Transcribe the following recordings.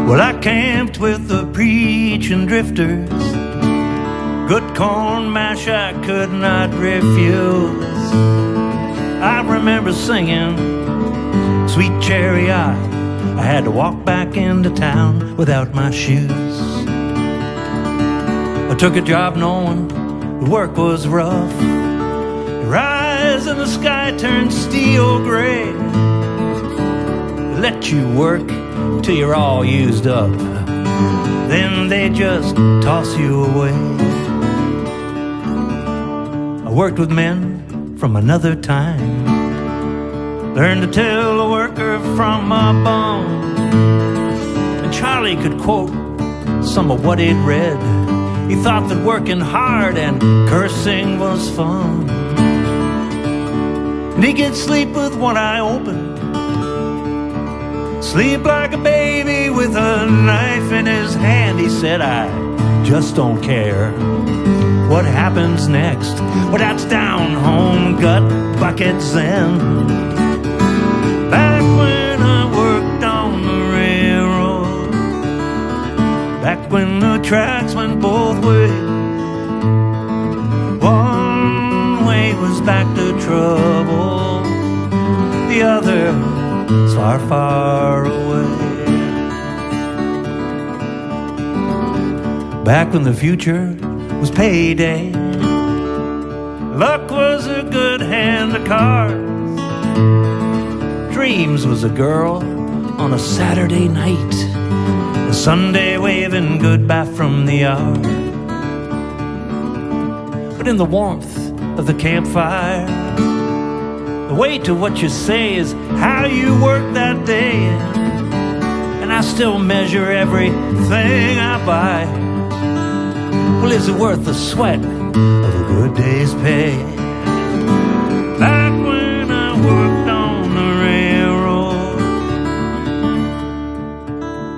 Well, I camped with the preaching drifters. Good corn mash I could not refuse. I remember singing Sweet Cherry Eye. I had to walk back into town without my shoes. I took a job knowing the work was rough. Your eyes in the sky turned steel gray. They let you work till you're all used up, then they just toss you away. I worked with men from another time, learned to tell a worker from a bum. And Charlie could quote some of what he'd read. He thought that working hard and cursing was fun. And he could sleep with one eye open, sleep like a baby with a knife in his hand. He said, I just don't care what happens next. Well, that's down home, gut buckets then. Back when I worked on the railroad, back when the tracks went both ways. One way was back to trouble, the other was far, far away. Back when the future was payday, luck was a good hand of cards. Dreams was a girl on a Saturday night, a Sunday waving goodbye from the yard. But in the warmth of the campfire, the weight of what you say is how you work that day. And I still measure everything I buy. Well, is it worth the sweat of a good day's pay? Back when I worked on the railroad,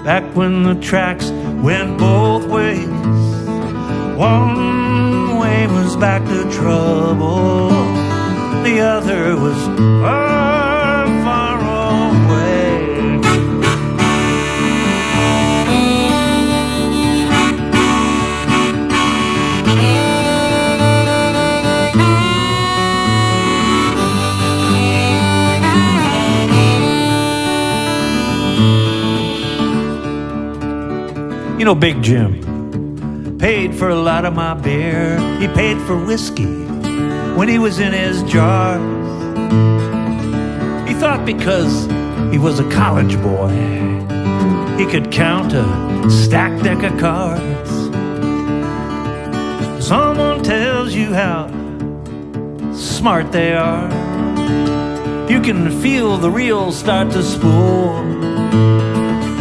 back when the tracks went both ways. One way was back to trouble, the other was far, far away. You know, Big Jim paid for a lot of my beer. He paid for whiskey when he was in his jars. He thought because he was a college boy, he could count a stacked deck of cards. Someone tells you how smart they are, you can feel the reels start to spool.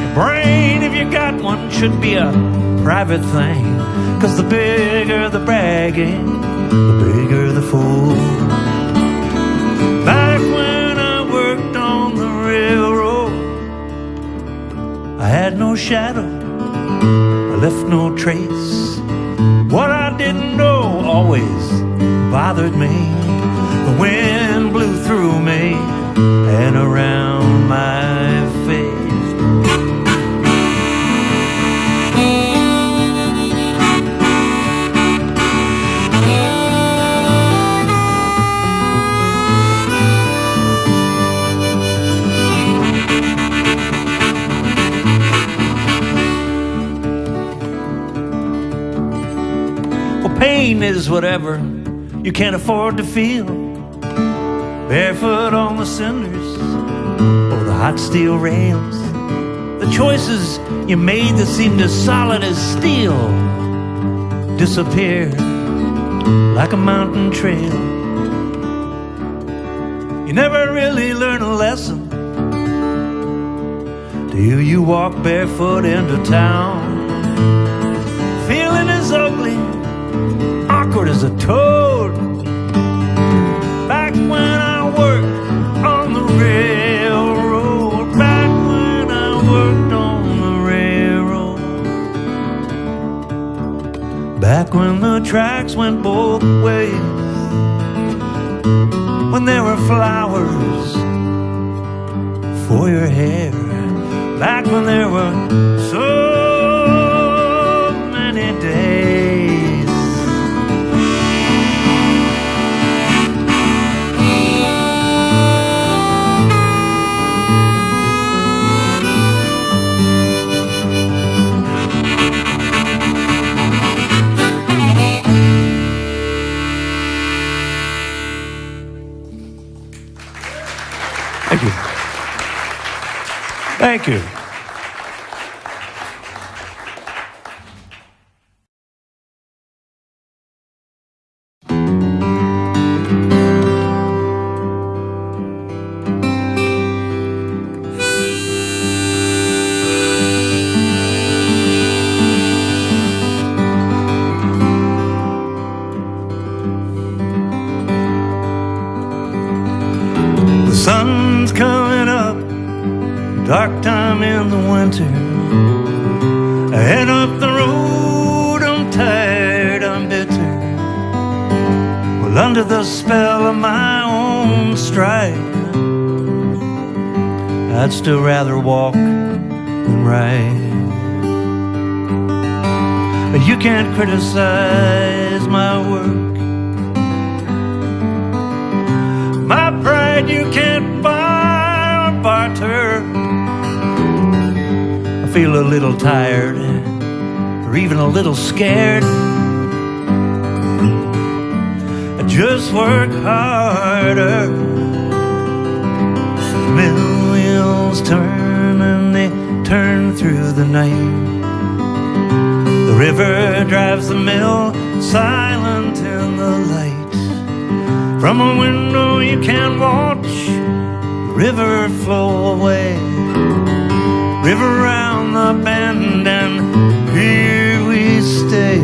Your brain, if you got one, should be a private thing, 'cause the bigger the bragging, the bigger the fool. Back when I worked on the railroad, I had no shadow, I left no trace. What I didn't know always bothered me. The wind blew through me and around my face. Pain is whatever you can't afford to feel. Barefoot on the cinders or the hot steel rails. The choices you made that seemed as solid as steel disappeared like a mountain trail. You never really learn a lesson till you walk barefoot into town. Feeling as ugly, awkward as a toad. Back when I worked on the railroad, back when I worked on the railroad, back when the tracks went both ways, when there were flowers for your hair, back when there were so many days. Thank you. Thank you. The sun's coming up, dark time in the winter. I head up the road, I'm tired, I'm bitter. Well, under the spell of my own strife, I'd still rather walk than ride. But you can't criticize my work. My pride you can't buy or barter. I feel a little tired, or even a little scared. I just work harder. Mill wheels turn and they turn through the night. The river drives the mill, silent in the light. From a window you can watch the river flow away. River round the bend and here we stay.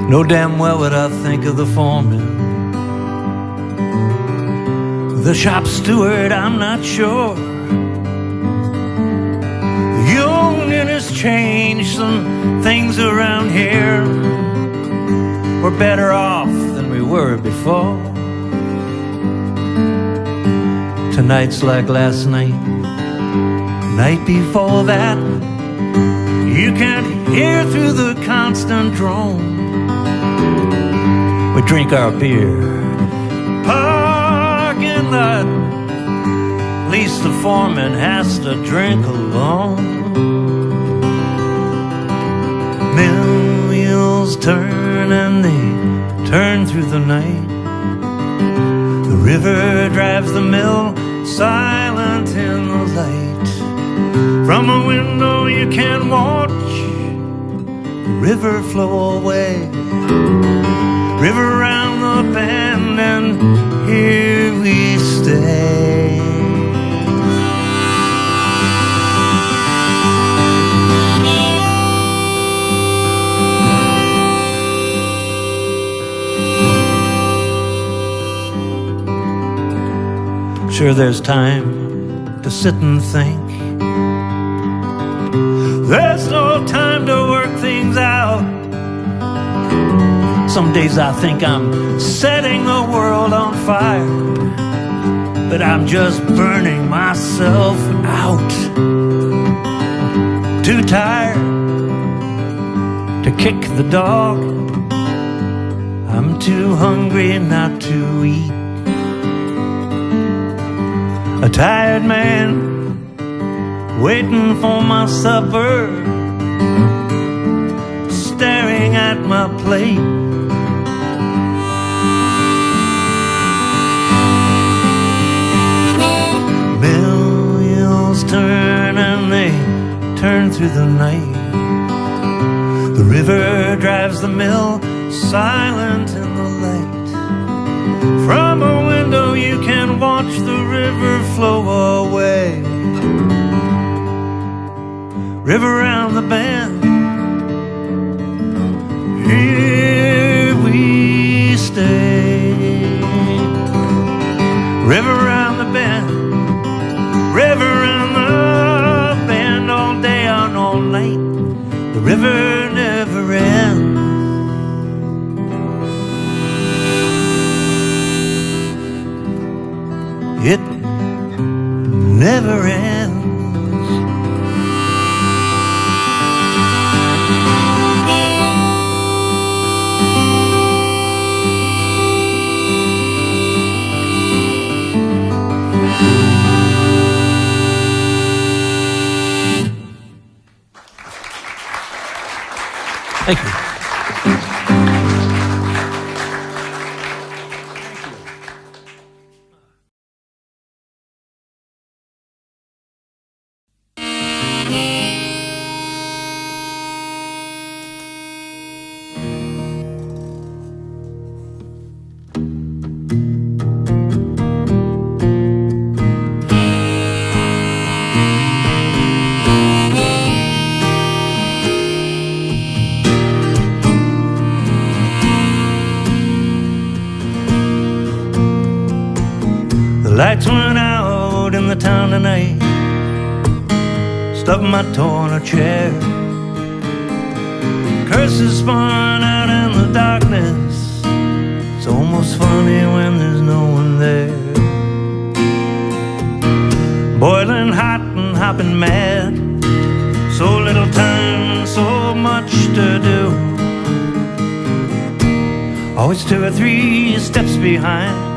Know damn well what I think of the foreman. The shop steward, I'm not sure. The union has changed some things around here. We're better off than we were before. Tonight's like last night, night before that. You can't hear through the constant drone. We drink our beer, parking lot. At least the foreman has to drink alone. Mill wheels turn and they turn through the night. The river drives the mill, silent in the light. From a window you can watch the river flow away. River round the bend and here we stay. Sure, there's time to sit and think. There's no time to work things out. Some days I think I'm setting the world on fire, but I'm just burning myself out. Too tired to kick the dog. I'm too hungry not to eat. A tired man waiting for my supper, staring at my plate. Mill wheels turn and they turn through the night. The river drives the mill, silent in the light. From a window you can watch the river flow away. River round the bend, here we stay. River round the bend, river round the bend, all day on Thank you. Lights went out in the town tonight. Stubbed my toe on a chair. Curses spun out in the darkness. It's almost funny when there's no one there. Boiling hot and hopping mad. So little time and so much to do. Always 2 or 3 steps behind.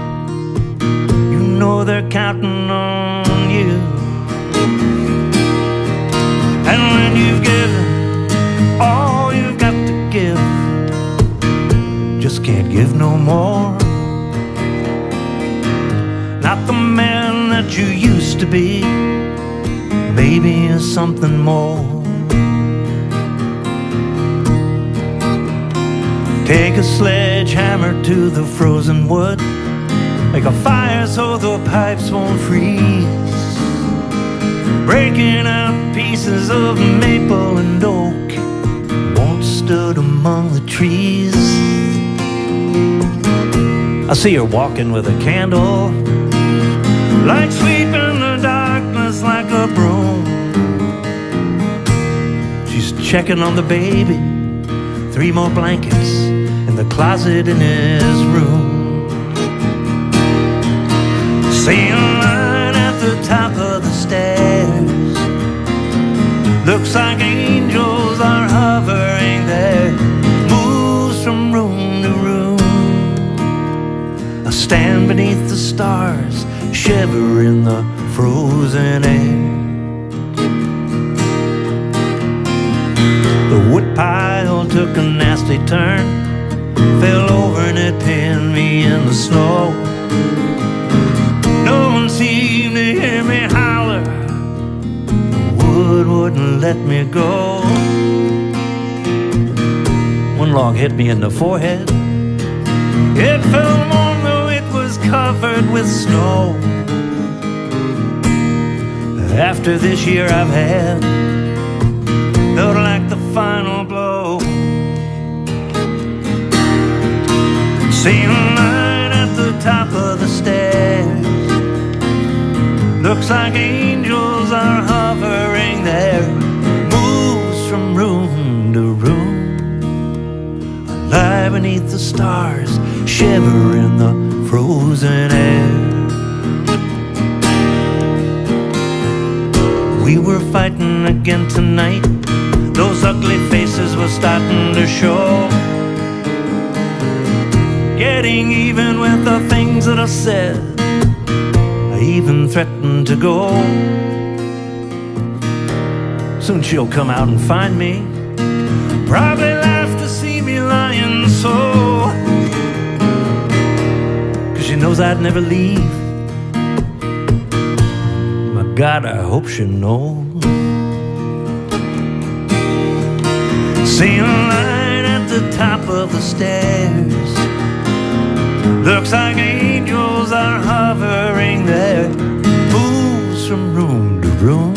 Know they're counting on you. And when you've given all you've got to give, just can't give no more. Not the man that you used to be, maybe it's something more. Take a sledgehammer to the frozen wood. Make a fire so the pipes won't freeze. Breaking out pieces of maple and oak once stood among the trees. I see her walking with a candle, like sweeping the darkness like a broom. She's checking on the baby, 3 more blankets in the closet in his room. See a line at the top of the stairs. Looks like angels are hovering there. Moves from room to room. I stand beneath the stars, shiver in the frozen air. The woodpile took a nasty turn, fell over and it pinned me in the snow. No one seemed to hear me holler. The wood wouldn't let me go. One log hit me in the forehead. It felt warm though it was covered with snow. After this year I've had, felt like the final blow. See a line at the top of the stairs. Looks like angels are hovering there. Moves from room to room. Lie beneath the stars, shiver in the frozen air. We were fighting again tonight. Those ugly faces were starting to show. Getting even with the things that I said. I even threatened to go. Soon she'll come out and find me. Probably laugh to see me lying so. 'Cause she knows I'd never leave. My God, I hope she knows. See a light at the top of the stairs. Looks like angels are hovering there. Moves from room to room.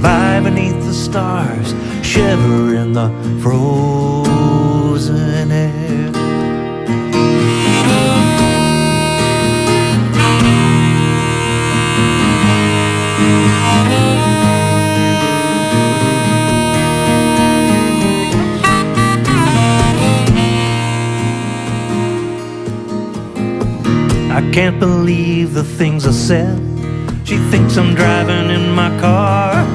Lie beneath the stars, shiver in the frozen air. I can't believe the things I said. She thinks I'm driving in my car.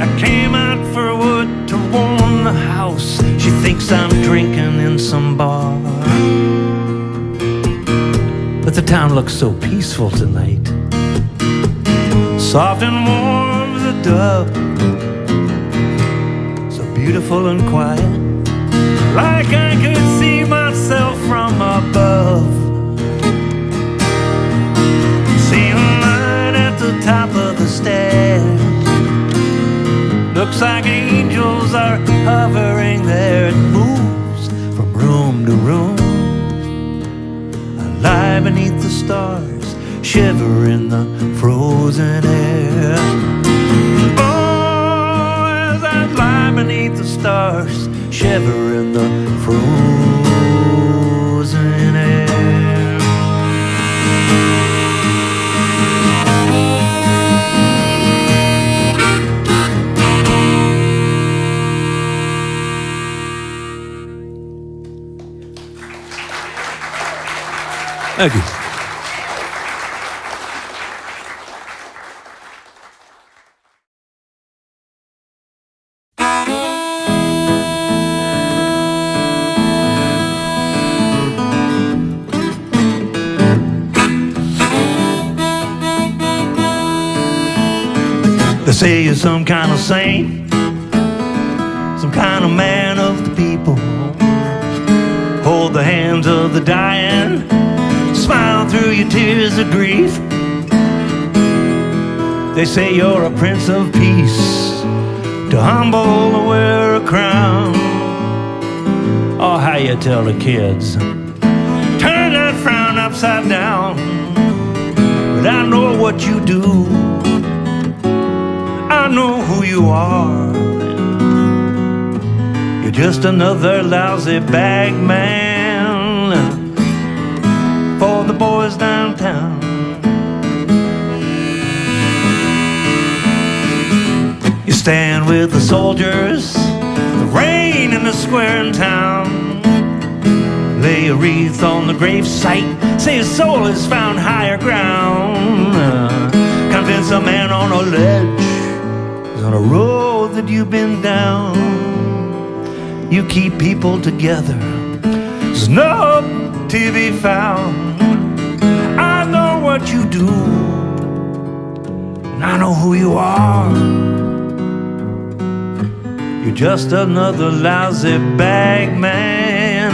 I came out for wood to warm the house. She thinks I'm drinking in some bar. But the town looks so peaceful tonight, soft and warm as a dove. beautiful and quiet, like I could see myself from above. See a light at the top of the stairs. Looks like angels are hovering there. It moves from room to room. I lie beneath the stars, shiver in the frozen air. Oh, as I lie beneath the stars, shiver in the frozen air. Thank you. They say you're some kind of saint, some kind of man of the people. Hold the hands of the dying, smile through your tears of grief. They say you're a prince of peace, too humble to wear a crown. Oh, how you tell the kids, turn that frown upside down. But I know what you do, I know who you are. You're just another lousy bag man for the boys downtown. You stand with the soldiers, the rain in the square in town. Lay a wreath on the gravesite, say his soul has found higher ground. Convince a man on a ledge, he's on a road that you've been down. You keep people together, there's no to be found. I know what you do, and I know who you are. You're just another lousy bag man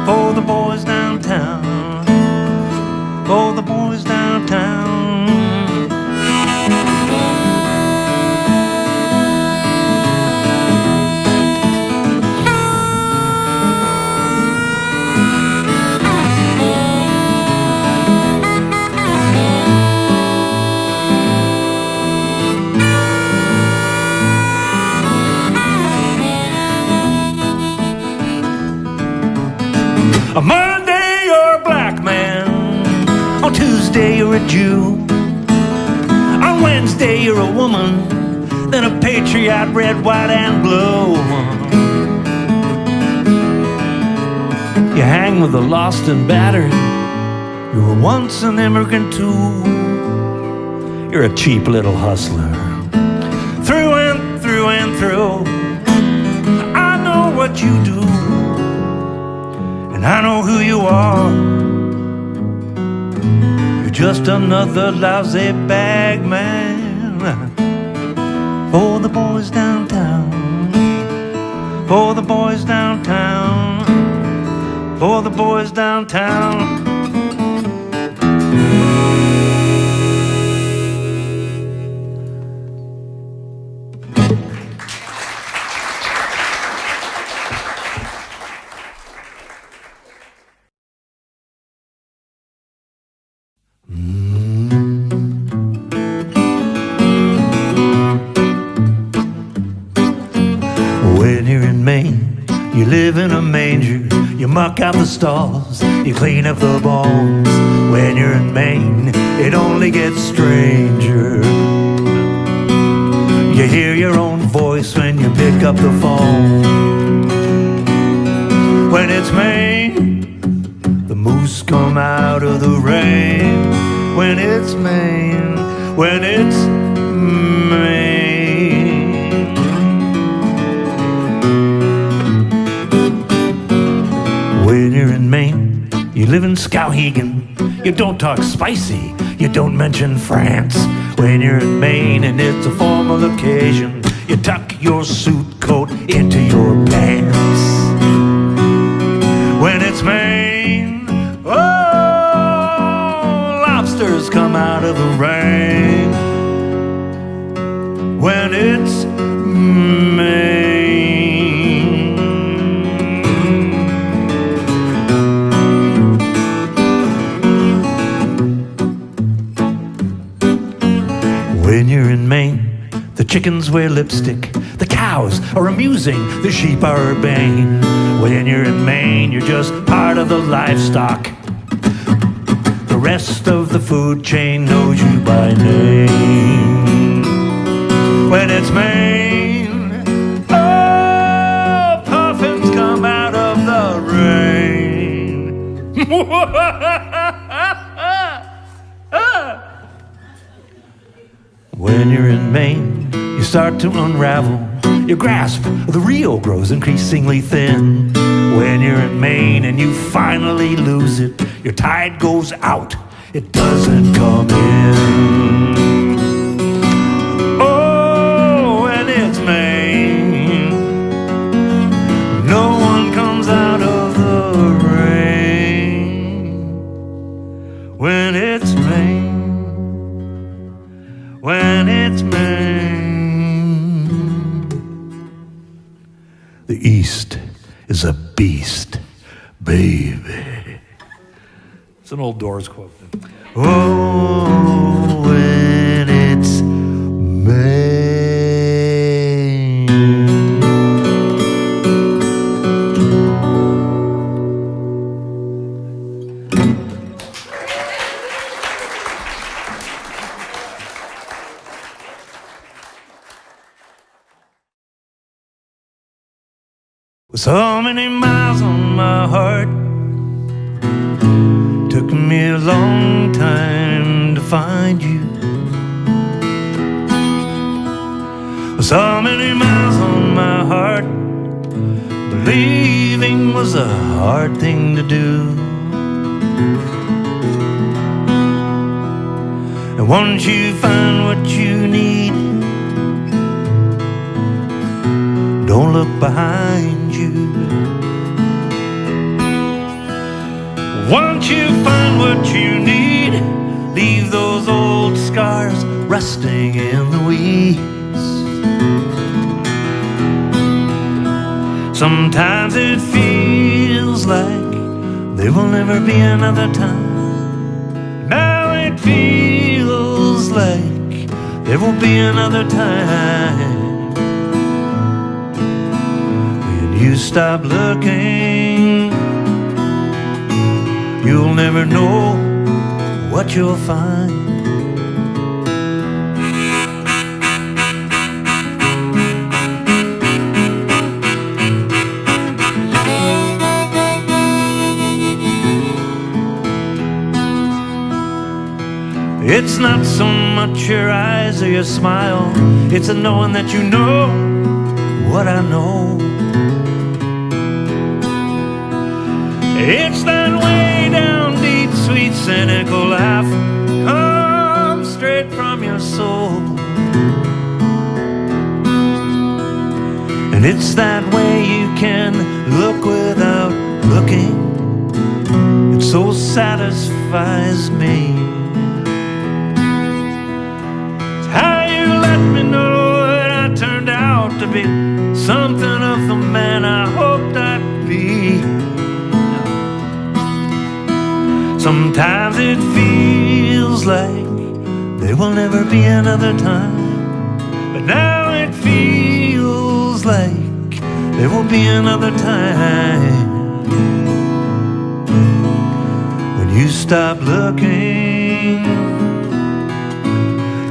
for the boys downtown, for the boys downtown. On Monday you're a black man, on Tuesday you're a Jew, on Wednesday you're a woman, then a patriot, red, white, and blue. You hang with the lost and battered, you were once an immigrant too. You're a cheap little hustler, through and through and through. I know what you do, and I know who you are. You're just another lousy bag man for the boys downtown, for the boys downtown, for the boys downtown. When you're in Maine, you live in a manger, you muck out the stalls, you clean up the bones. When you're in Maine, it only gets stranger. You hear your own voice when you pick up the phone. When it's Maine, the moose come out of the rain. When it's Maine, when it's Maine. When you're in Maine, you live in Skowhegan, you don't talk spicy, you don't mention France. When you're in Maine and it's a formal occasion, You tuck your suit coat into your pants. When it's Maine, oh, lobsters come out of the rain. When it's Maine. When you're in Maine, the chickens wear lipstick, the cows are amusing, the sheep are urbane. When you're in Maine, you're just part of the livestock. The rest of the food chain knows you by name. When it's Maine, oh, puffins come out of the rain. When you're in Maine, you start to unravel. Your grasp of the Rio grows increasingly thin. When you're in Maine and you finally lose it, your tide goes out, it doesn't come in. Oh, when it's Maine, no one comes out of the rain. When it's Maine, when it's Maine. The East is a beast, baby. It's an old Doors quote. Oh, when it's Maine. With so many miles on my heart, took me a long time to find you. With so many miles on my heart, believing was a hard thing to do. And once you find what you need, don't look behind you. Once you find what you need, leave those old scars rusting in the weeds. Sometimes it feels like there will never be another time. Now it feels like there will be another time. You stop looking, you'll never know what you'll find. It's not so much your eyes or your smile, it's a knowing that you know what I know. It's that way down deep, sweet, cynical laugh, comes straight from your soul. And it's that way you can look without looking. It so satisfies me. It's how you let me know that I turned out to be something of the man I hoped I'd be. Sometimes it feels like there will never be another time, but now it feels like there will be another time. When you stop looking,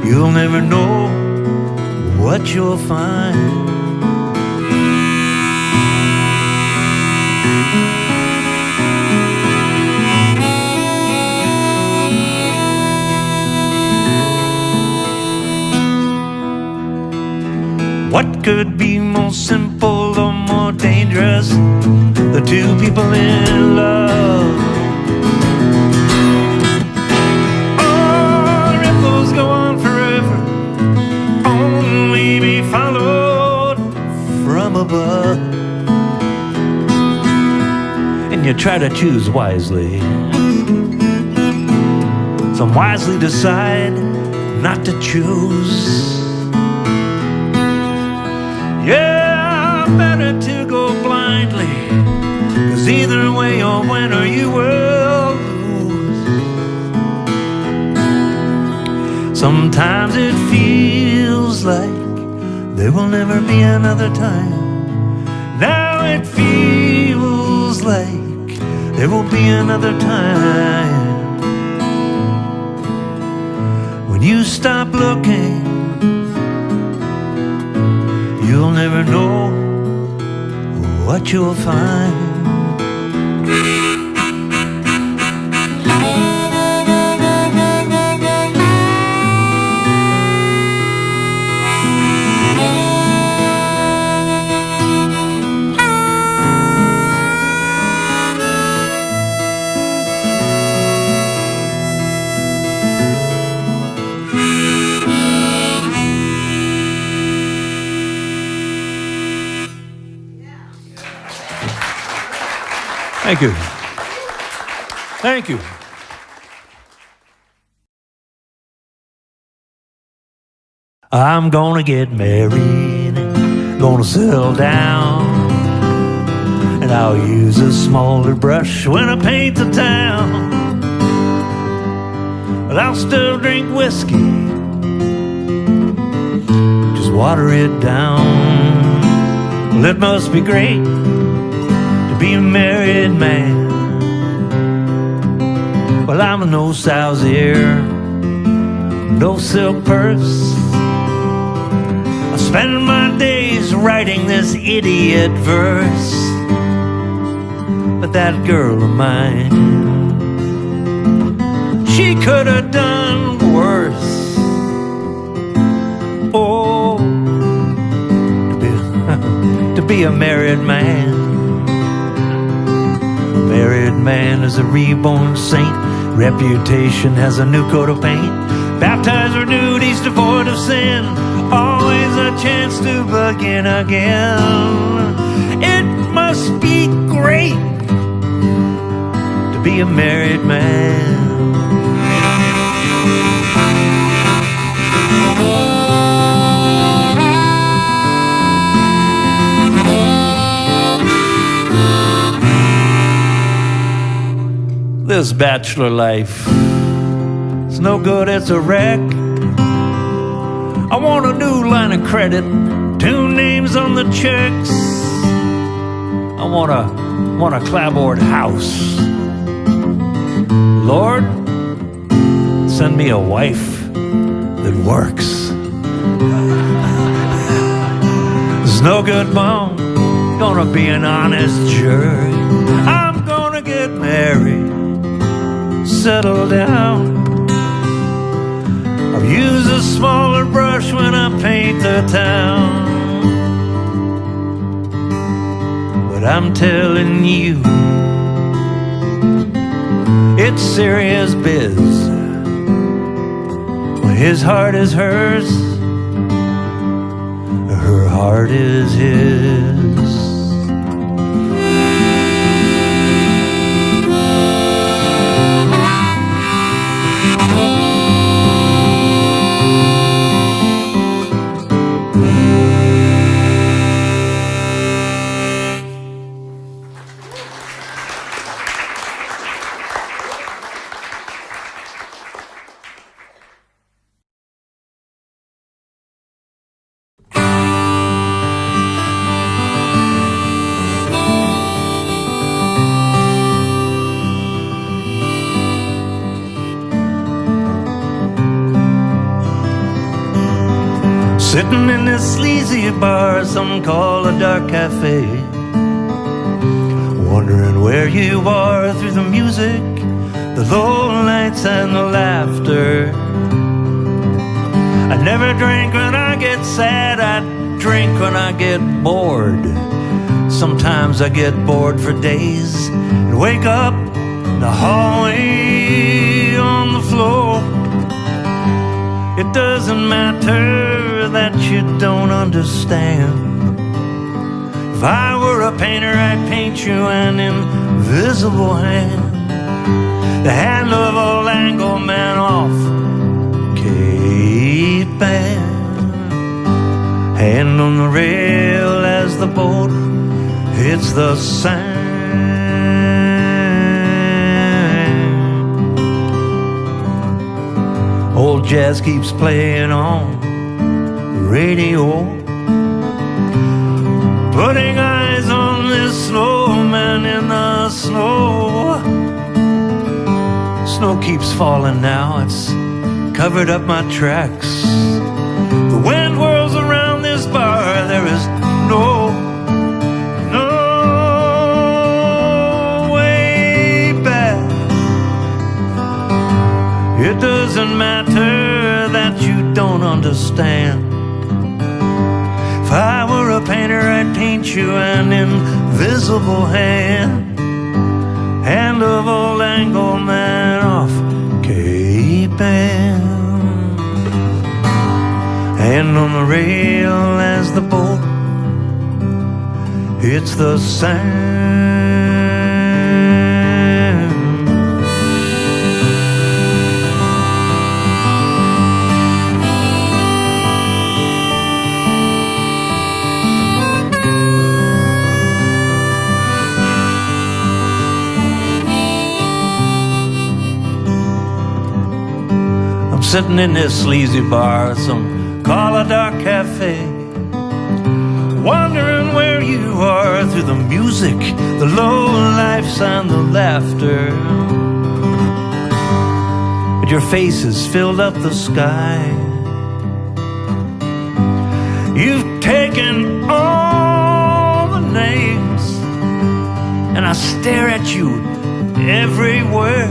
you'll never know what you'll find. What could be more simple or more dangerous? The two people in love. Oh, ripples go on forever, only be followed try to choose wisely. Some wisely decide not to choose. Yeah, better to go blindly, 'cause either way you'll win or you will lose. Sometimes it feels like there will never be another time. Now it feels like there will be another time. When you stop looking, you'll never know what you'll find. Thank you. Thank you. I'm gonna get married, gonna settle down, and I'll use a smaller brush when I paint the town. But I'll still drink whiskey, just water it down. Well, it must be great be a married man. Well, I'm no sow's ear, no silk purse. I spend my days writing this idiot verse. But that girl of mine, she could have done worse. Oh, to be a married man. Married man is a reborn saint. Reputation has a new coat of paint. Baptized, renewed, he's devoid of sin. Always a chance to begin again. It must be great to be a married man. This bachelor life, it's no good, it's a wreck. I want a new line of credit, 2 names on the checks. I want a clapboard house. Lord, send me a wife that works. There's no good mom, gonna be an honest jury. I'm gonna get married, settle down. I'll use a smaller brush when I paint the town. But I'm telling you, it's serious biz. When his heart is hers, her heart is his. Sitting in this sleazy bar some call a dark cafe, wondering where you are through the music, the low lights and the laughter. I never drink when I get sad, I drink when I get bored. Sometimes I get bored for days and wake up in the hallway on the floor. It doesn't matter that you don't understand. If I were a painter, I'd paint you an invisible hand, the hand of old Angle man off Cape Ann. Hand on the rail as the boat hits the sand. Old jazz keeps playing on the radio, putting eyes on this snowman in the snow. Snow keeps falling now, it's covered up my tracks. The wind whirls around this bar, there is no way back. It doesn't matter that you don't understand. If I were a painter, I'd paint you an invisible hand, hand of old Angle man off Cape Ann. Hand on the rail as the boat hits the sand. I'm sitting in this sleazy bar, some call a dark cafe, wondering where you are through the music, the low lifes and the laughter. But your face has filled up the sky. You've taken all the names, and I stare at you everywhere.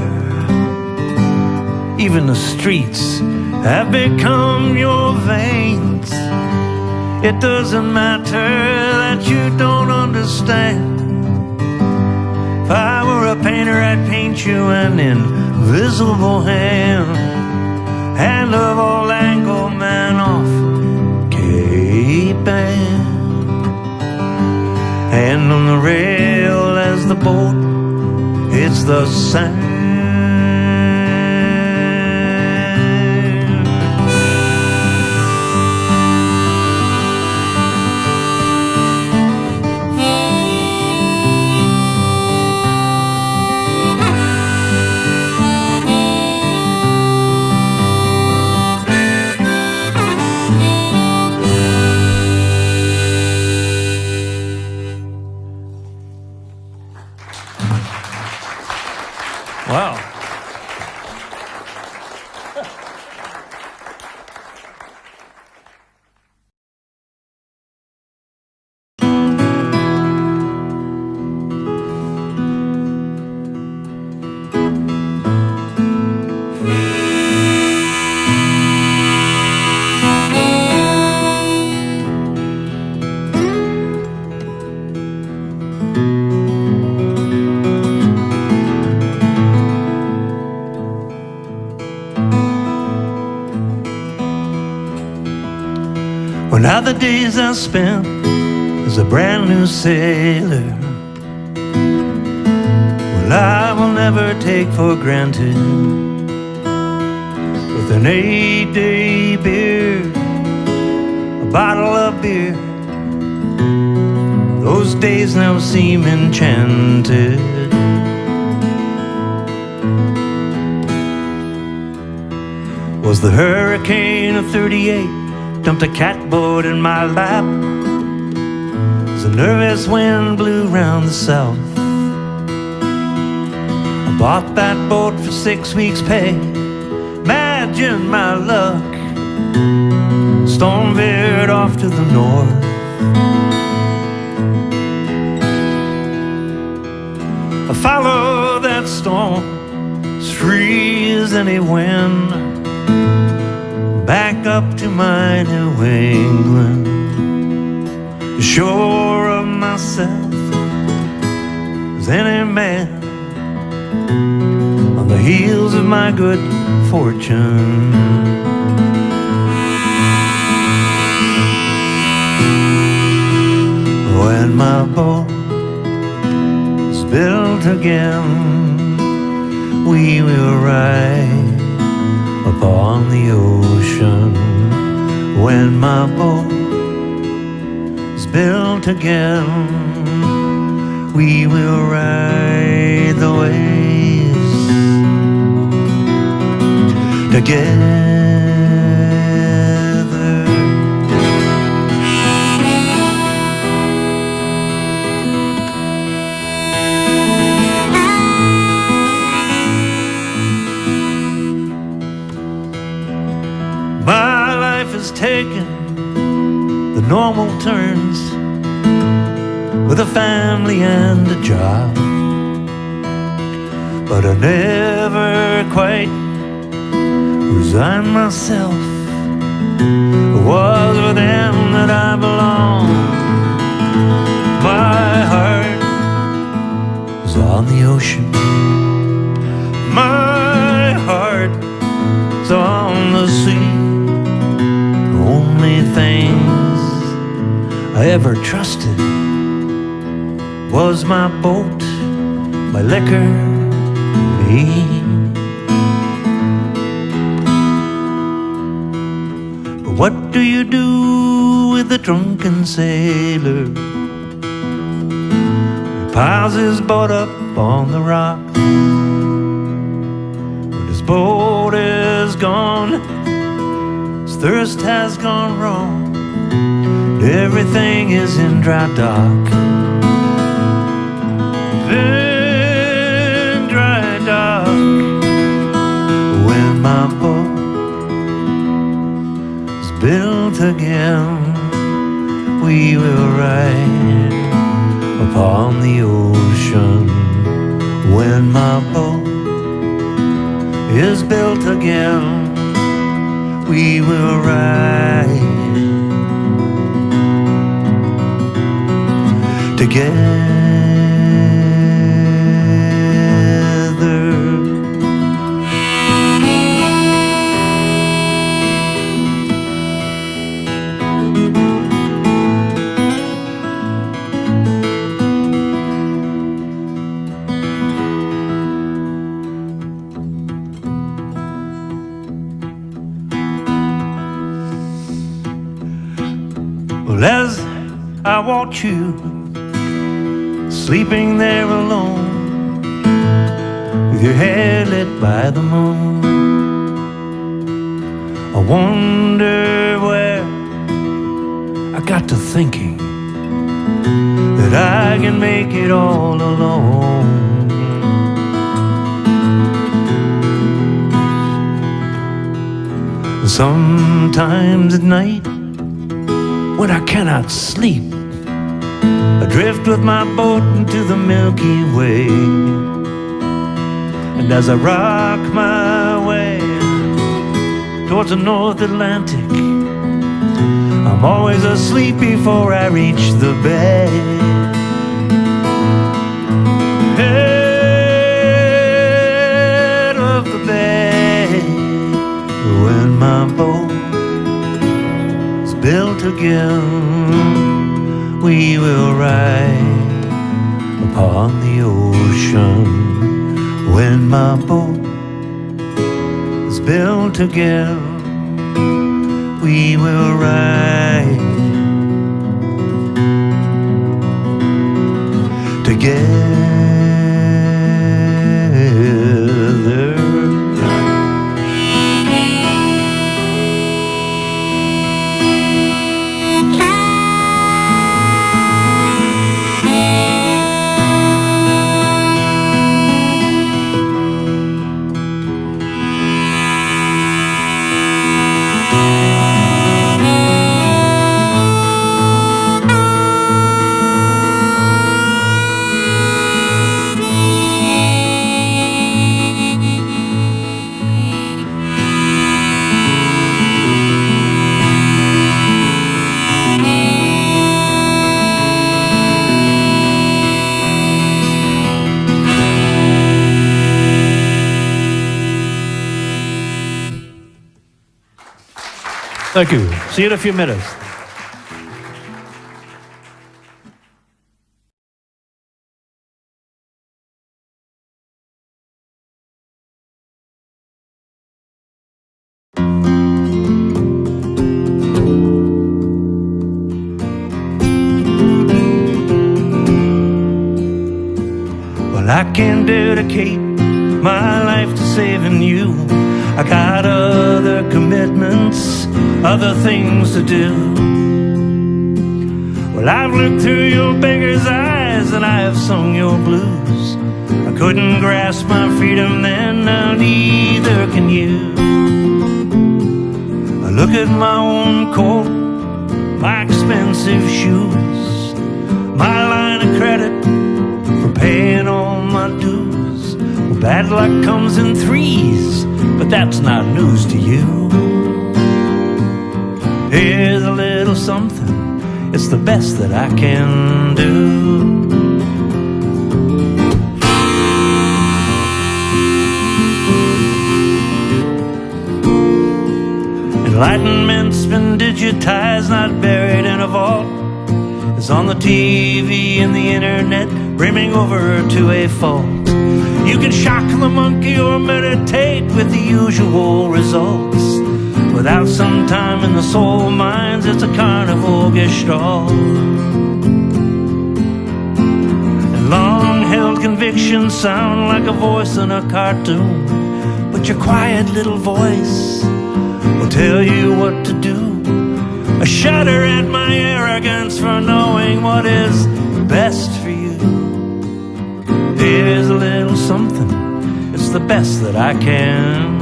Even the streets have become your veins. It doesn't matter that you don't understand. If I were a painter, I'd paint you an invisible hand, hand of old Angle man off Cape Ann. Hand on the rail as the boat hits the sand. Wow. Well, now the days I spent as a brand new sailor, well, I will never take for granted. With an 8-day beard, a bottle of beer, those days now seem enchanted. Was the hurricane of '38 dumped a catboat in my lap as a nervous wind blew round the south. I bought that boat for 6 weeks' pay. Imagine my luck. Storm veered off to the north. I followed that storm as free as any wind, back up to my New England, sure of myself as any man, on the heels of my good fortune. When my boat was built to again. We will ride upon the ocean when my boat is built again. We will ride the waves together. My life has taken the normal turns with a family and a job, but I never quite resigned myself. It was with them that I belong. My heart is on the ocean. My heart is on the sea. The only things I ever trusted was my boat, my liquor, me. But what do you do with a drunken sailor who piles his boat up on the rocks? When his boat is gone, his thirst has gone wrong, and everything is in dry dock. In dry dock, when my boat is built again, we will ride upon the ocean. When my boat is built again, we will ride together. Well, as I watch you sleeping there alone, with your hair lit by the moon, I wonder where I got to thinking that I can make it all alone. Sometimes at night, when I cannot sleep, I drift with my boat into the Milky Way. And as I rock my way towards the North Atlantic, I'm always asleep before I reach the bay. Head of the bay, when my boat built again, we will ride upon the ocean. When my boat is built again, we will ride together. Thank you. See you in a few minutes. Well, I can dedicate my life to saving you. I got other commitments, other things to do. Well, I've looked through your beggar's eyes and I have sung your blues. I couldn't grasp my freedom then, now neither can you. I look at my own coat, my expensive shoes, my line of credit for paying all my dues. Well, bad luck comes in threes, but that's not news to you. Here's a little something, it's the best that I can do. Enlightenment's been digitized, not buried in a vault. It's on the TV and the internet, brimming over to a fault. You can shock the monkey or meditate with the usual results. Without some time in the soul mines, it's a carnival gestalt. And long-held convictions sound like a voice in a cartoon, but your quiet little voice will tell you what to do. I shudder at my arrogance for knowing what is best for you. Here's a little something, it's the best that I can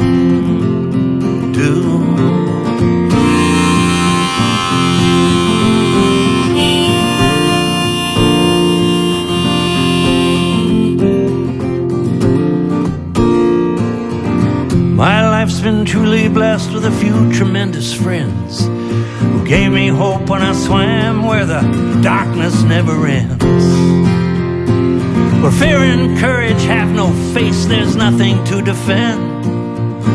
do. My life's been truly blessed with a few tremendous friends who gave me hope when I swam where the darkness never ends. Where fear and courage have no face, there's nothing to defend.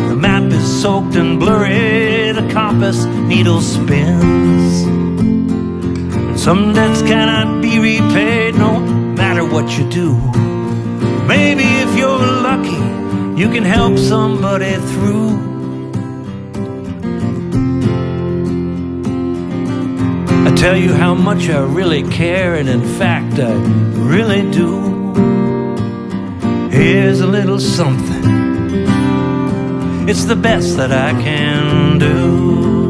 The map is soaked and blurry, the compass needle spins. And some debts cannot be repaid no matter what you do. Maybe if you're lucky, you can help somebody through. I tell you how much I really care, and in fact I really do. Here's a little something, it's the best that I can do.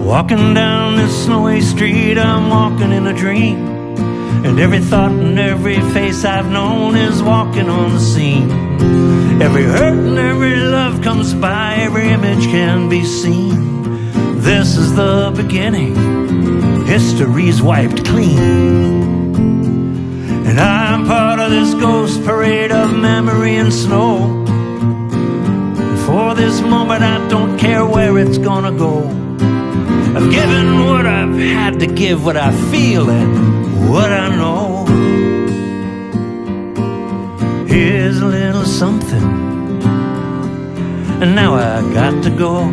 Walking down this snowy street, I'm walking in a dream. And every thought and every face I've known is walking on the scene. Every hurt and every love comes by, every image can be seen. This is the beginning, history's wiped clean. And I'm part of this ghost parade of memory and snow. And for this moment I don't care where it's gonna go. I've given what I've had to give, what I feel and what I know. Here's a little something, and now I got to go.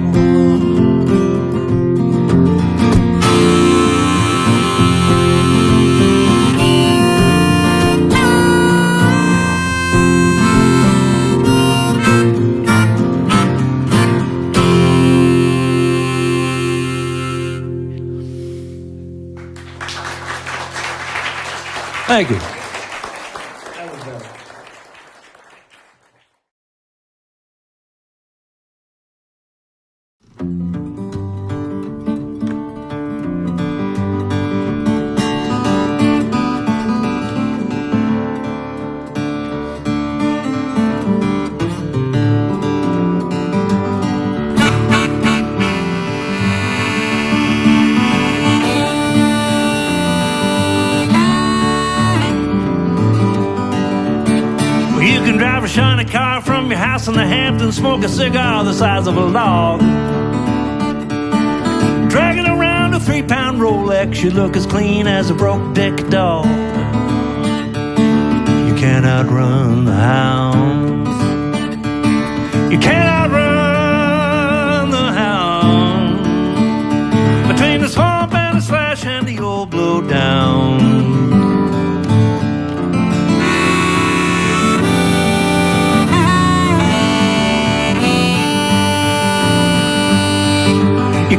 Thank you. Shiny car from your house in the Hamptons, smoke a cigar the size of a log. Dragging around a 3-pound Rolex, you look as clean as a broke dick dog. You can't outrun the hounds. You can't outrun the hounds. Between the swamp and the slash and the old blow down.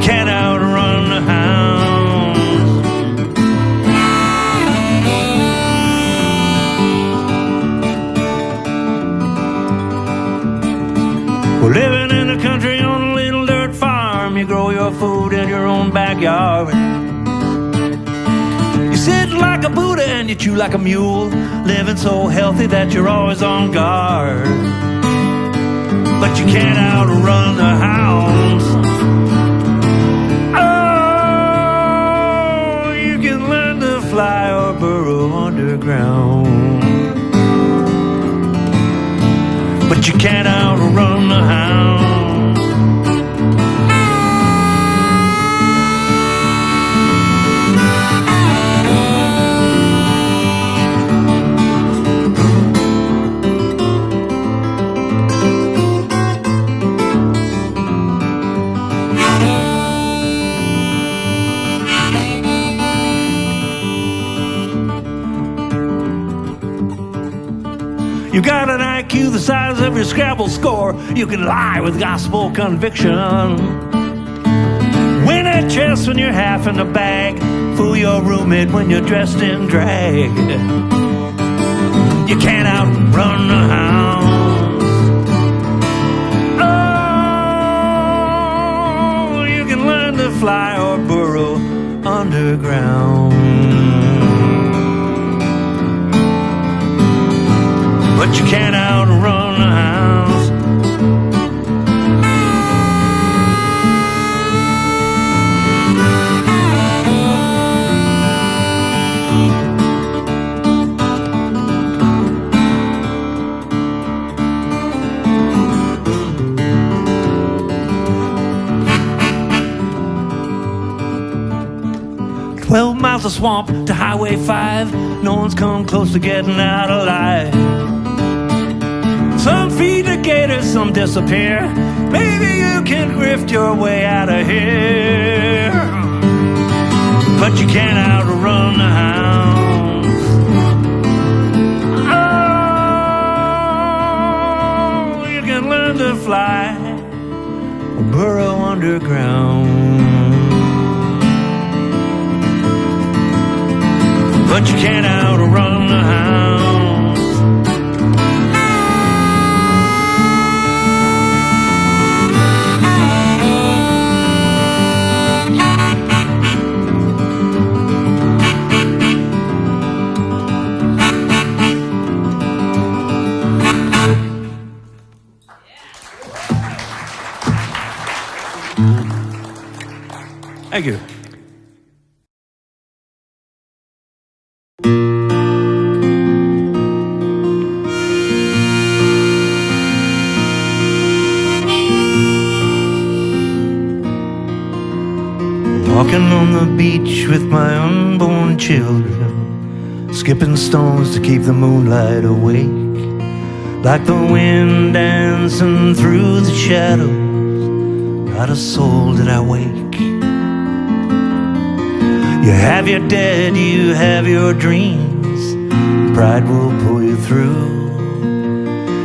can't outrun the hounds. We're living in the country on a little dirt farm. You grow your food in your own backyard. You sit like a Buddha and you chew like a mule, living so healthy that you're always on guard. But you can't outrun the hounds. Oh, you can learn to fly or burrow underground, but you can't outrun the hounds. 'You got an IQ the size of your Scrabble score. You can lie with gospel conviction. Win at chess when you're half in the bag. Fool your roommate when you're dressed in drag. You can't outrun the hounds. Oh, you can learn to fly or burrow underground, but you can't outrun the hounds. 12 miles of swamp to Highway 5. No one's come close to getting out alive. Some feed the gators, some disappear. Maybe you can grift your way out of here, but you can't outrun the hounds. Oh, you can learn to fly or burrow underground, but you can't outrun the hounds. Thank you. Walking on the beach with my unborn children, skipping stones to keep the moonlight awake, like the wind dancing through the shadows. Not a soul did I wake. You have your dead, you have your dreams. Pride will pull you through.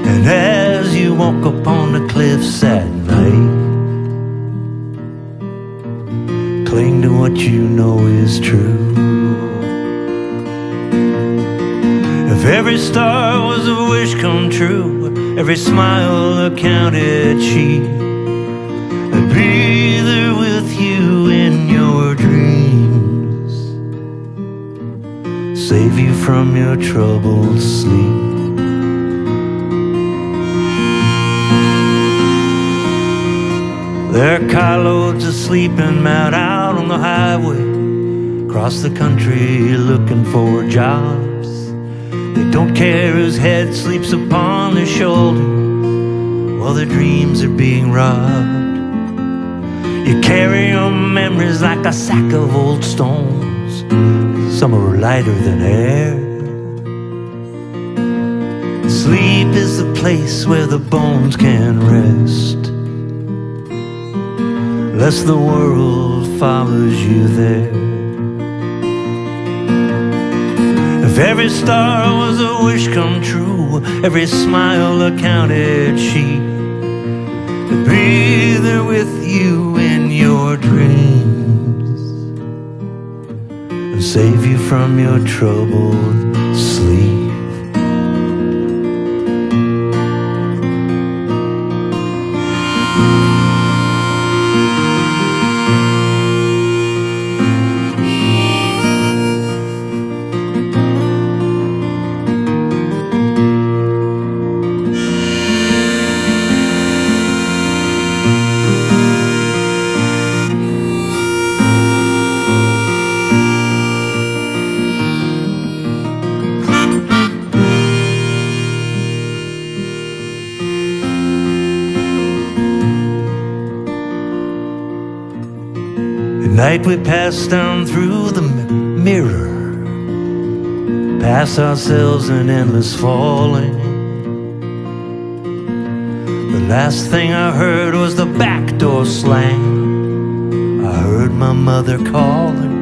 And as you walk upon the cliffs at night, cling to what you know is true. If every star was a wish come true, every smile a counted sheep, I'd be there with you in your dreams, save you from your troubled sleep. There are carloads of sleeping men out on the highway, across the country looking for jobs. They don't care whose head sleeps upon their shoulders while their dreams are being robbed. You carry your memories like a sack of old stones. Some are lighter than air. Sleep is the place where the bones can rest, lest the world follows you there. If every star was a wish come true, every smile a counted sheep, to be there with you in your your dreams and save you from your troubled sleep. At night we pass down through the mirror, pass ourselves in endless falling. The last thing I heard was the back door slam. I heard my mother calling.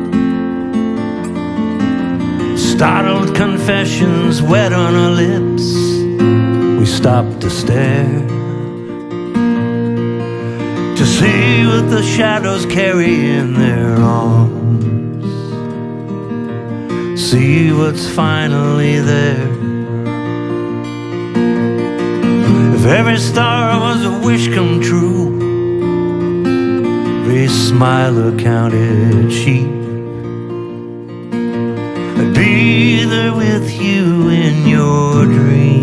Startled confessions wet on her lips. We stopped to stare, to see what the shadows carry in their arms, see what's finally there. If every star was a wish come true, every smiler counted sheep, I'd be there with you in your dreams,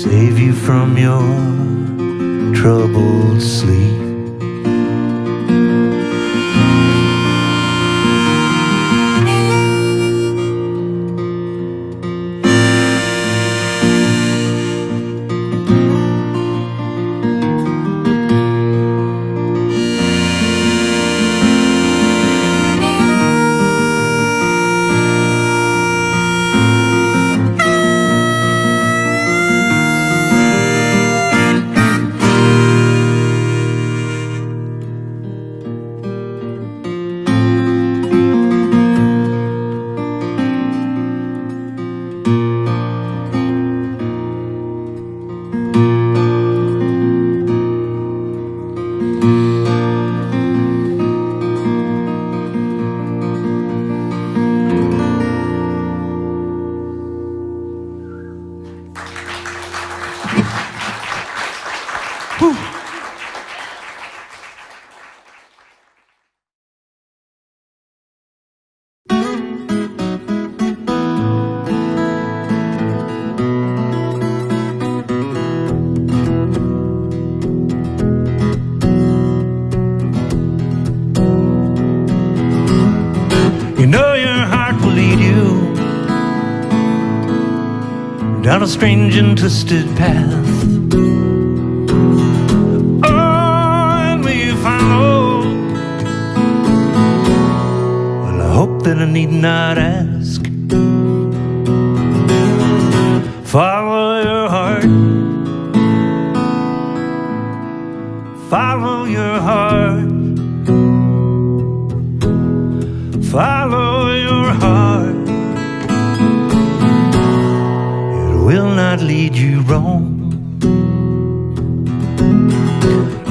save you from your troubled sleep. You know your heart will lead you down a strange and twisted path. Oh, and will you follow? Well, I hope that I need not ask. Follow your heart. Follow your heart. Follow your heart. It will not lead you wrong.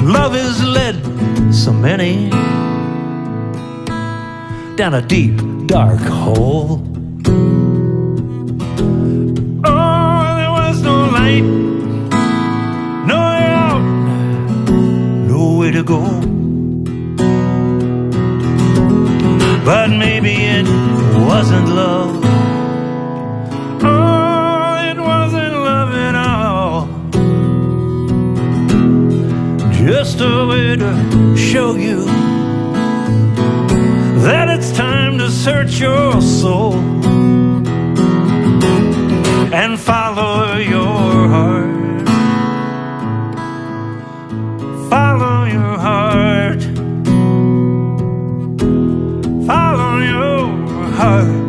Love has led so many down a deep, dark hole. Oh, there was no light, no way out, no way to go. But maybe it wasn't love. Oh, it wasn't love at all. Just a way to show you that it's time to search your soul and follow your heart. Follow your heart. Follow your heart,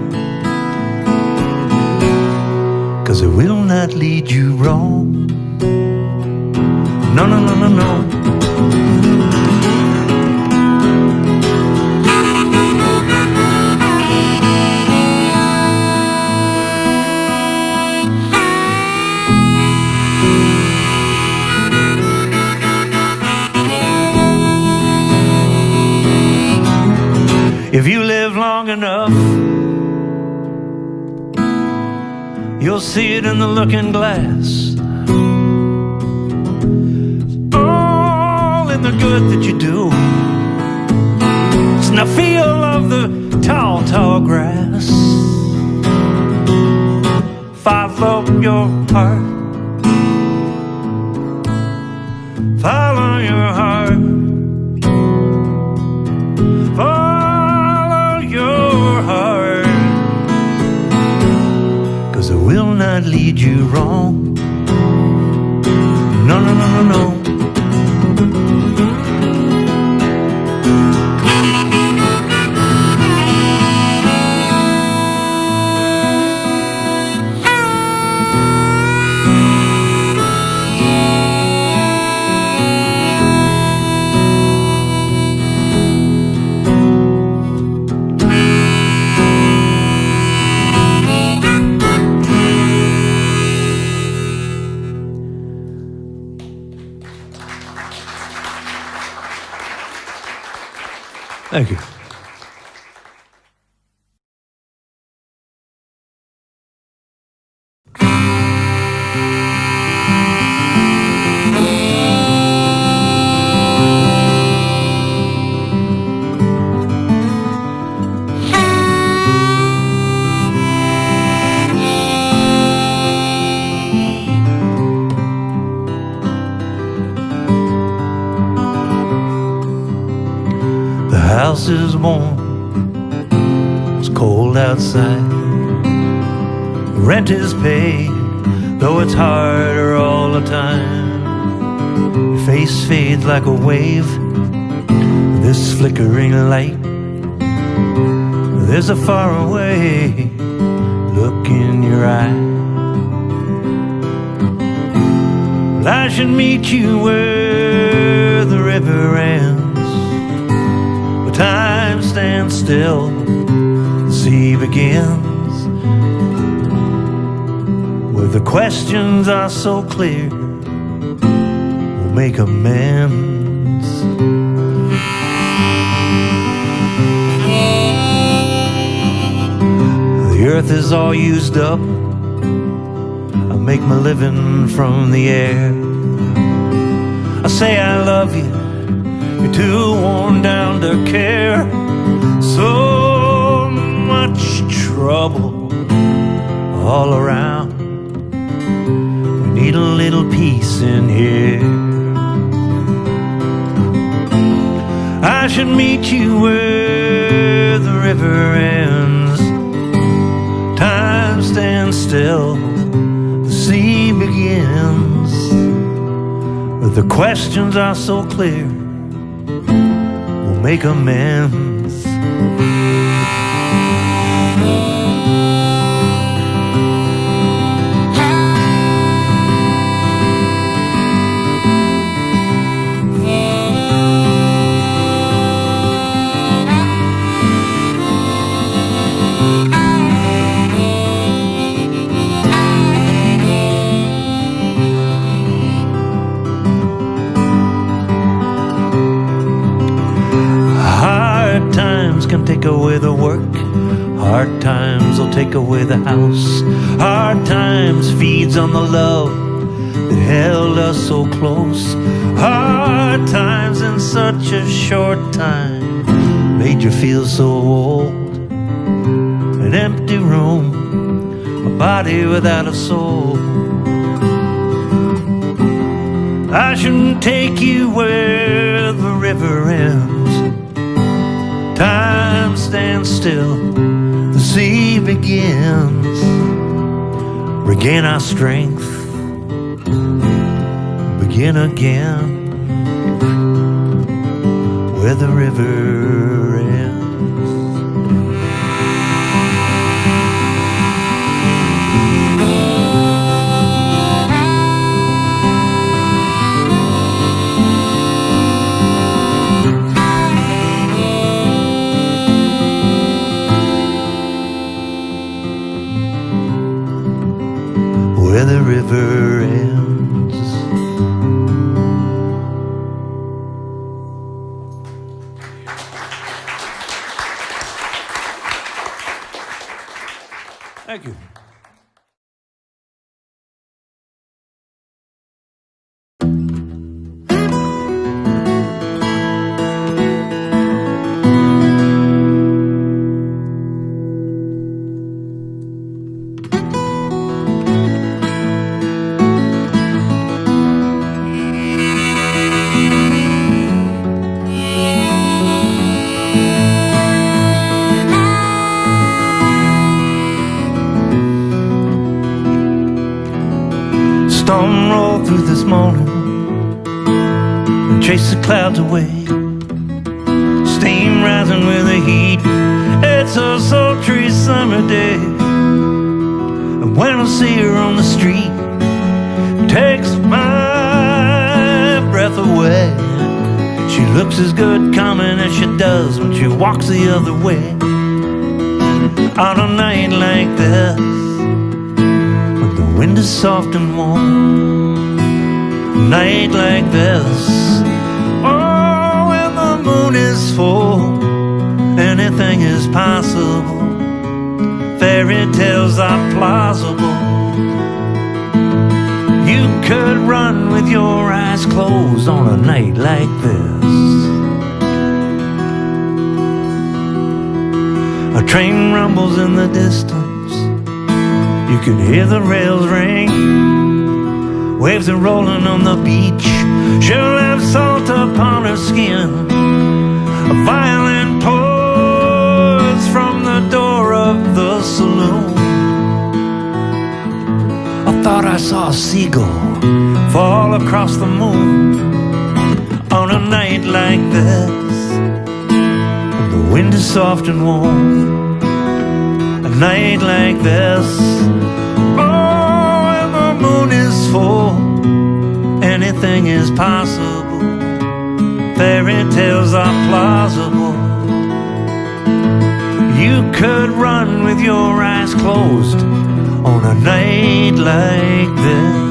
'cause it will not lead you wrong. No, no, no, no, no. long enough, you'll see it in the looking glass. All in the good that you do. It's the feel of the tall, tall grass. Follow your heart. Follow your heart. Follow your heart. 'Cause it will not lead you wrong. No, no, no, no, no. Thank you. The house is warm, it's cold outside. The rent is paid, though it's harder all the time. Your face fades like a wave, this flickering light. There's a faraway look in your eye. Well, I should meet you where the river ends. Time stands still, the sea begins. Where the questions are so clear, we'll make amends. The earth is all used up, I make my living from the air. I say I love you, you're too worn down to care. So much trouble all around. We need a little peace in here. I should meet you where the river ends. Time stands still, the sea begins. But the questions are so clear, make amends. Can take away the work, hard times will take away the house. Hard times feeds on the love that held us so close. Hard times in such a short time made you feel so old. An empty room, a body without a soul. I shouldn't take you where the river ends. Time stands still, the sea begins. Regain our strength, begin again. Where the river ends. Where the river ends. Thank you. Storm rolled through this morning and chased the clouds away. Steam rising with the heat. It's a sultry summer day. And when I see her on the street, it takes my breath away. She looks as good coming as she does when she walks the other way. On a night like this, the wind is soft and warm. A night like this, oh, when the moon is full, anything is possible. Fairy tales are plausible. You could run with your eyes closed on a night like this. A train rumbles in the distance. You can hear the rails ring. Waves are rolling on the beach. She'll have salt upon her skin. A violin pours from the door of the saloon. I thought I saw a seagull fall across the moon. On a night like this, the wind is soft and warm. A night like this, oh, when the moon is full, anything is possible. Fairy tales are plausible. You could run with your eyes closed on a night like this.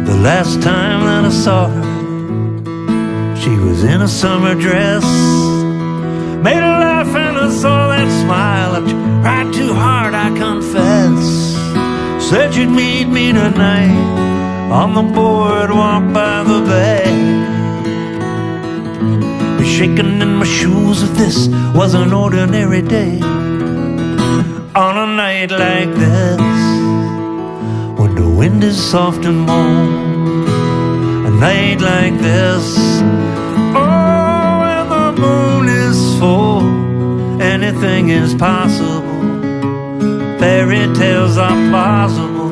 The last time that I saw her, she was in a summer dress. Made her laugh and I saw that smile. I tried too hard, I confess. Said you'd meet me tonight on the boardwalk by the bay. Be shaking in my shoes if this was an ordinary day. On a night like this, when the wind is soft and warm. A night like this, oh, when the moon is full, anything is possible. Fairy tales are plausible.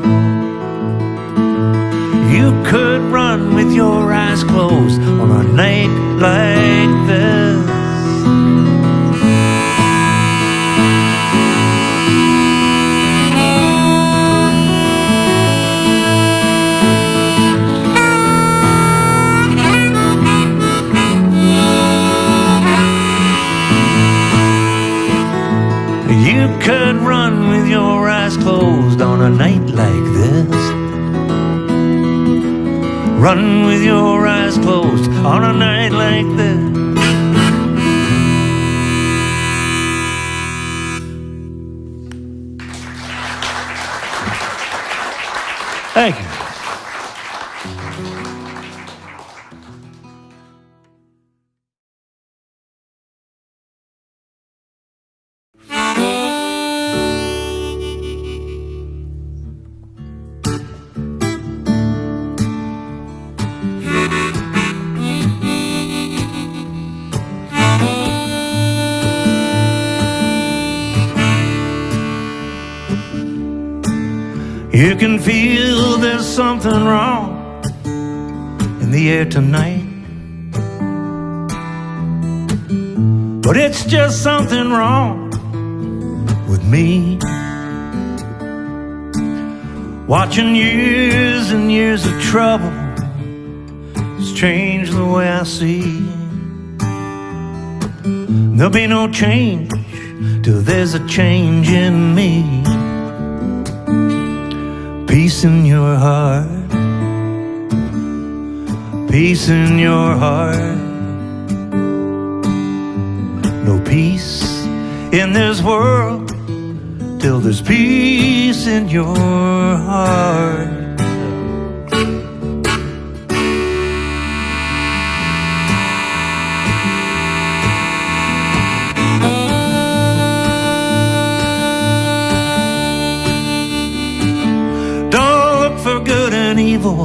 You could run with your eyes closed on a night like this. You could run with your eyes closed on a night like this. Run with your eyes closed on a night like this. Thank you. You can feel there's something wrong in the air tonight, but it's just something wrong with me. Watching years and years of trouble has changed the way I see. There'll be no change till there's a change in me. Peace in your heart, peace in your heart. No peace in this world till there's peace in your heart. Evil,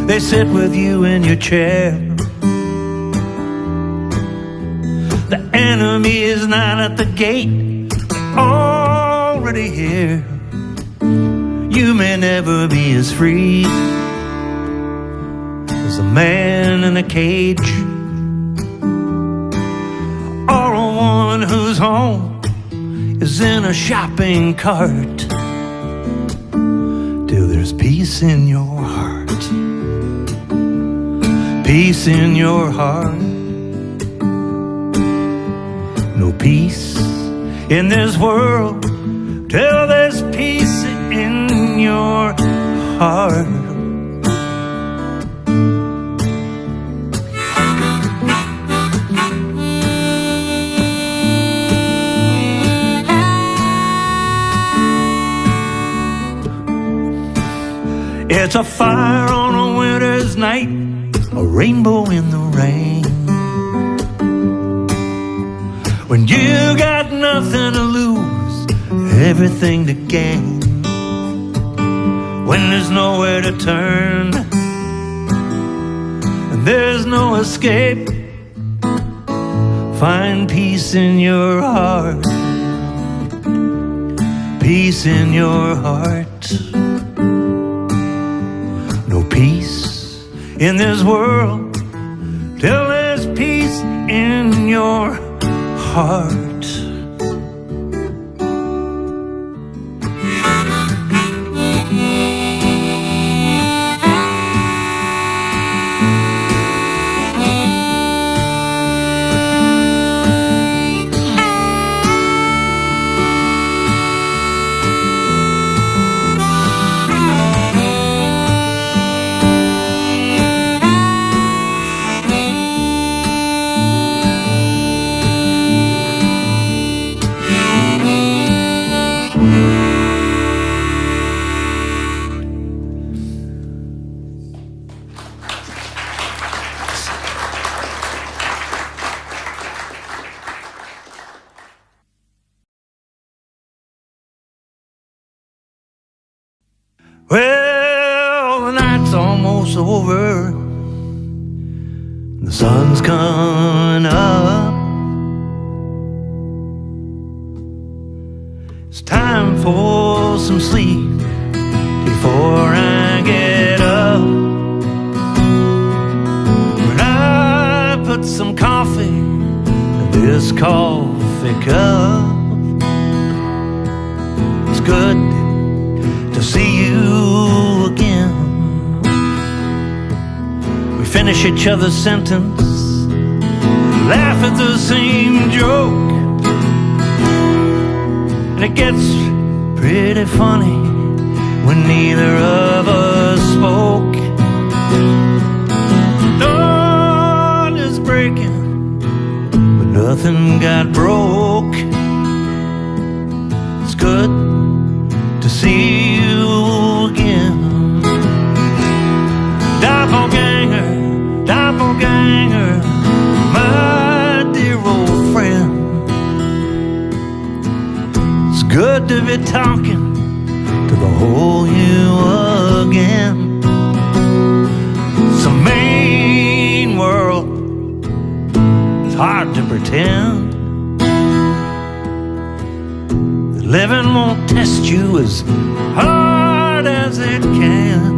they sit with you in your chair. The enemy is not at the gate, they're already here. You may never be as free as a man in a cage, or a woman whose home is in a shopping cart. Till there's peace in your heart, peace in your heart. No peace in this world till there's peace in your heart. It's a fire on a winter's night, a rainbow in the rain. When you got nothing to lose, everything to gain. When there's nowhere to turn and there's no escape, find peace in your heart, peace in your heart. No peace in this world till there's peace in your heart. Well, the night's almost over, the sun's coming up. It's time for some sleep before I get up. When I put some coffee in this coffee cup, it's good to see you again. We finish each other's sentence, laugh at the same joke, and it gets pretty funny when neither of us spoke. Dawn is breaking, but nothing got broke. It's good to see you again. Doppelganger, doppelganger, my dear old friend. It's good to be talking to the whole you again. It's a mean world, it's hard to pretend. Living won't test you as hard as it can.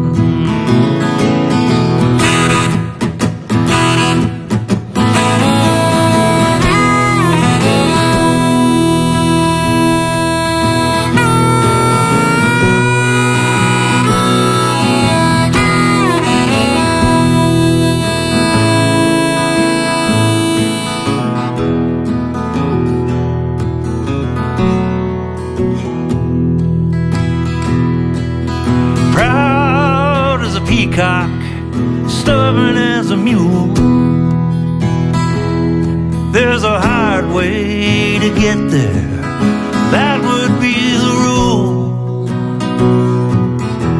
cock, stubborn as a mule. There's a hard way to get there, that would be the rule.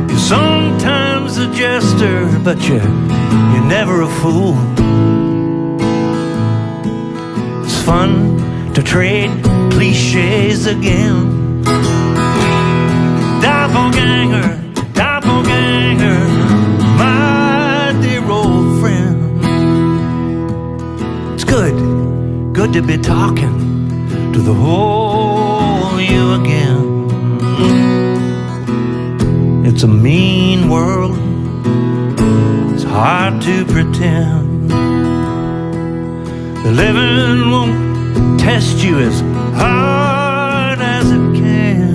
You're sometimes a jester, but you're never a fool. It's fun to trade cliches again. Doppelganger, doppelganger, my dear old friend. It's good to be talking to the whole you again. It's a mean world, it's hard to pretend. The living won't test you as hard as it can.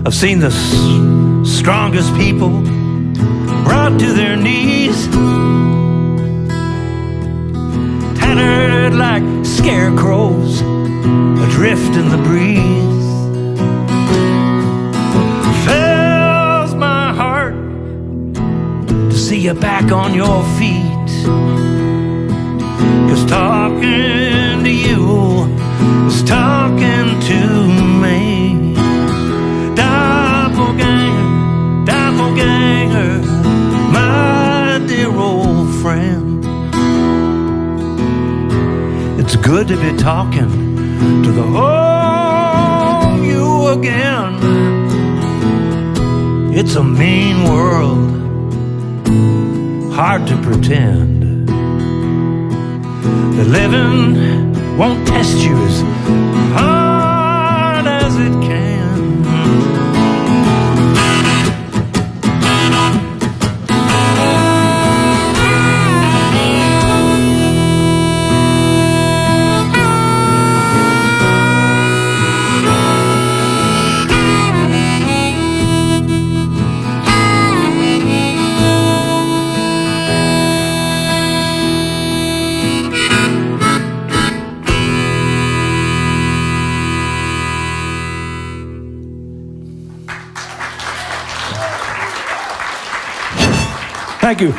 I've seen the strongest people brought to their knees, tattered like scarecrows adrift in the breeze. Fills my heart to see you back on your feet, 'cause talking to you is talking to me. Doppelganger, doppelganger, my dear old friend. It's good to be talking to the whole you again. It's a mean world, hard to pretend. The living won't test you as hard as it can. Thank you.